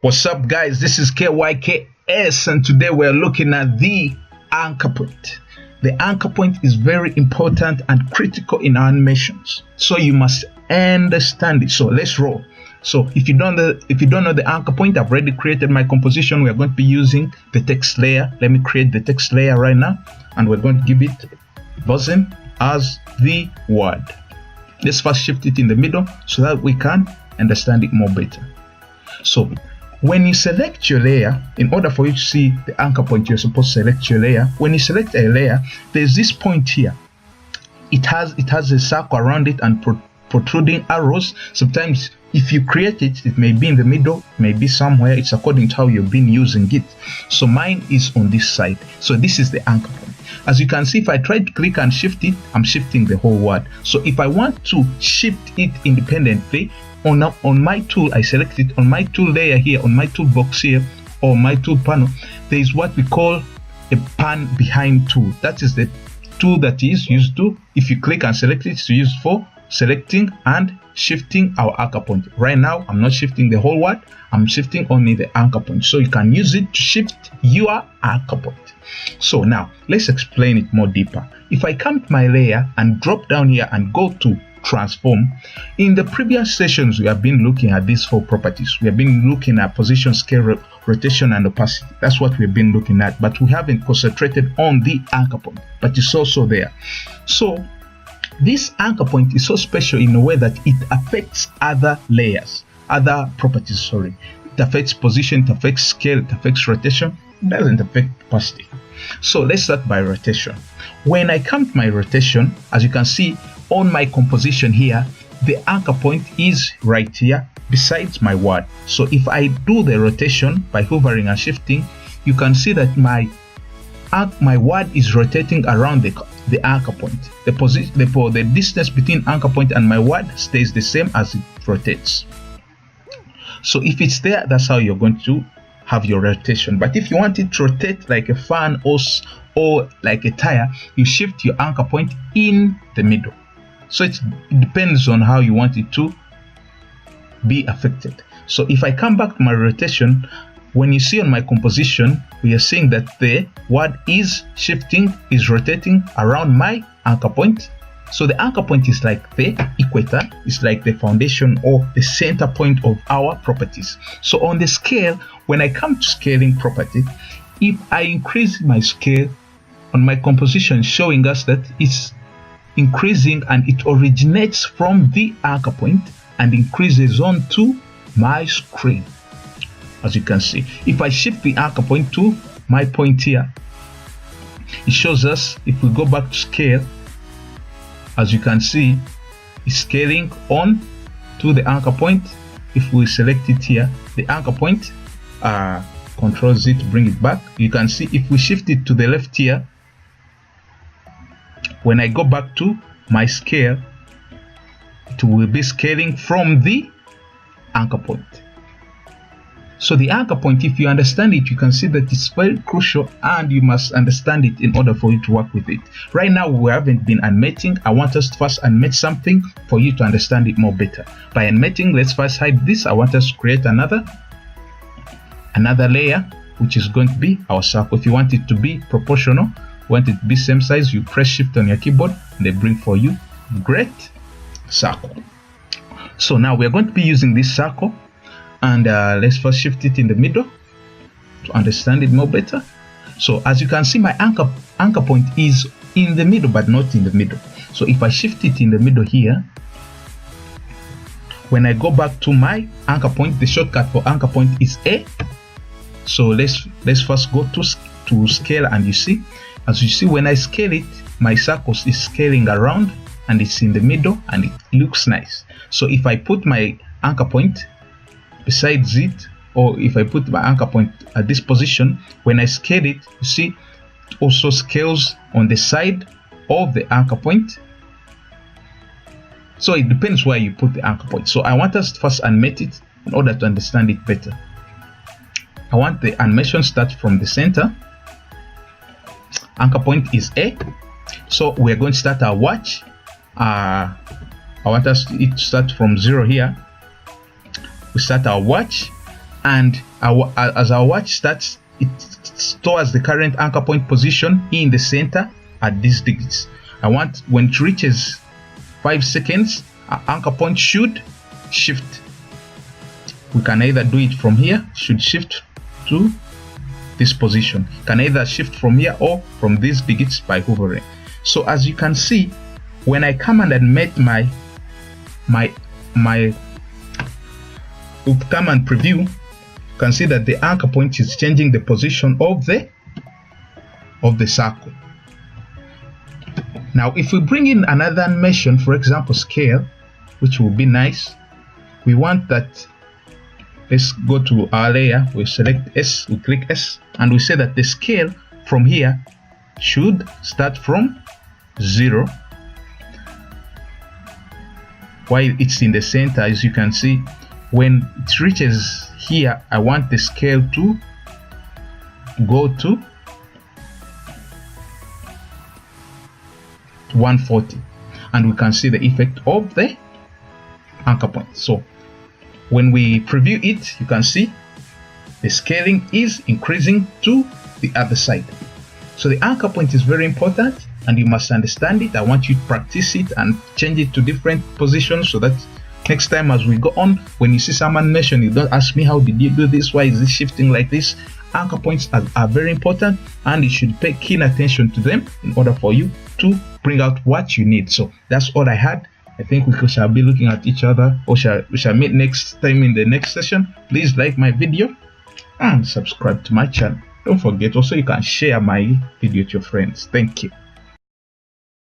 What's up, guys? This is KYKS, and today we're looking at the anchor point. The anchor point is very important and critical in animations, so you must understand it. So let's roll. So if you don't know the anchor point, I've already created my composition. We're going to be using the text layer. Let me create the text layer right now, and we're going to give it Buzen as the word. Let's first shift it in the middle so that we can understand it more better. So when you select your layer, in order for you to see the anchor point, you're supposed to select your layer. When you select a layer, there's this point here. It has a circle around it and protruding arrows. Sometimes if you create it, it may be in the middle, may be somewhere. It's according to how you've been using it. So mine is on this side. So this is the anchor point. As you can see, if I try to click and shift it, I'm shifting the whole word. So if I want to shift it independently, on my tool, I select it on my tool layer here, on my toolbox here, or my tool panel. There is what we call a pan behind tool. That is the tool that is used to, if you click and select it, it's used for selecting and shifting our anchor point. Right now, I'm not shifting the whole word, I'm shifting only the anchor point. So you can use it to shift your anchor point. So now, let's explain it more deeper. If I come to my layer and drop down here and go to transform, in the previous sessions we have been looking at these four properties. We have been looking at position, scale, rotation, and opacity. That's what we've been looking at, but we haven't concentrated on the anchor point, but it's also there. So this anchor point is so special in a way that it affects other layers, other properties, sorry. It affects position, it affects scale, it affects rotation. It doesn't affect opacity. So let's start by rotation. When I come to my rotation, as you can see on my composition here, the anchor point is right here besides my word. So if I do the rotation by hovering and shifting, you can see that my word is rotating around the anchor point. The distance between anchor point and my word stays the same as it rotates. So if it's there, that's how you're going to have your rotation. But if you want it to rotate like a fan or like a tire, you shift your anchor point in the middle. So it depends on how you want it to be affected. So if I come back to my rotation, when you see on my composition, we are seeing that the word is shifting, is rotating around my anchor point. So the anchor point is like the equator, it's like the foundation or the center point of our properties. So on the scale, when I come to scaling property, if I increase my scale on my composition, showing us that it's increasing and it originates from the anchor point and increases on to my screen. As you can see, if I shift the anchor point to my point here, it shows us, if we go back to scale, as you can see, it's scaling on to the anchor point. If we select it here, the anchor point, Control Z to bring it back. You can see if we shift it to the left here, when I go back to my scale, it will be scaling from the anchor point. So the anchor point, if you understand it, you can see that it's very crucial and you must understand it in order for you to work with it. Right now, we haven't been animating. I want us to first animate something for you to understand it more better. By animating, let's first hide this. I want us to create another layer, which is going to be our circle. If you want it to be proportional, want it to be same size, you press shift on your keyboard and they bring for you great circle. So now we're going to be using this circle, and let's first shift it in the middle to understand it more better. So as you can see, my anchor point is in the middle, but not in the middle. So if I shift it in the middle here, when I go back to my anchor point, the shortcut for anchor point is A. So let's first go to scale, and you see, as you see, when I scale it, my circle is scaling around and it's in the middle and it looks nice. So if I put my anchor point besides it, or if I put my anchor point at this position, when I scale it, you see, it also scales on the side of the anchor point. So it depends where you put the anchor point. So I want us to first animate it in order to understand it better. I want the animation start from the center. Anchor point is A. So we're going to start our watch. I want us to start from 0 here. We start our watch, and as our watch starts, it stores the current anchor point position in the center at these digits. I want when it reaches 5 seconds, our anchor point should shift. We can either do it from here, should shift to this position. Can either shift from here or from these digits by hovering. So as you can see, when I come and admit come and preview, you can see that the anchor point is changing the position of the circle. Now if we bring in another animation, for example scale, which will be nice, we want that. Let's go to our layer, we select S, we click S, and we say that the scale from here should start from 0 while it's in the center. As you can see, when it reaches here, I want the scale to go to 140, and we can see the effect of the anchor point. So when we preview it, you can see the scaling is increasing to the other side. So the anchor point is very important and you must understand it. I want you to practice it and change it to different positions so that next time as we go on, when you see some animation, you don't ask me how did you do this, why is this shifting like this. Anchor points are very important and you should pay keen attention to them in order for you to bring out what you need. So that's all I had. I think we shall be looking at each other, or we shall meet next time in the next session. Please like my video and subscribe to my channel. Don't forget also you can share my video to your friends. Thank you.